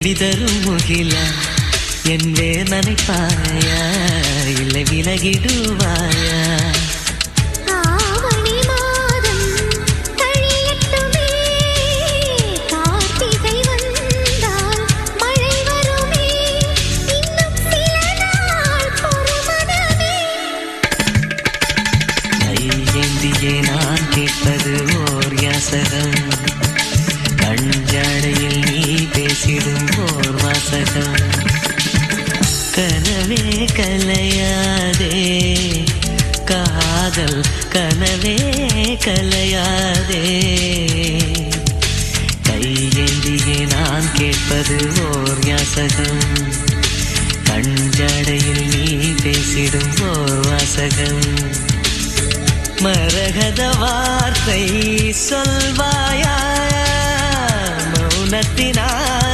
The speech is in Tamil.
விதரும் முகிலா என் வேதனை பாயா இல்லை விலகிடுவாயா கையேந்தியே நான் கேட்பது ஓர் யாசகம் கஞ்சாடையில் நீ பேசிடும் ஓர் வாசகம் கனவே கலையாதே காதல் கனவே கலையாதே கையேந்தியே நான் கேட்பது ஓர் யாசகம் கஞ்சாடையில் நீ பேசிடும் ஓர் வாசகம் மரகத வார்த்தை சொல்வாயா மௌனத்தினால்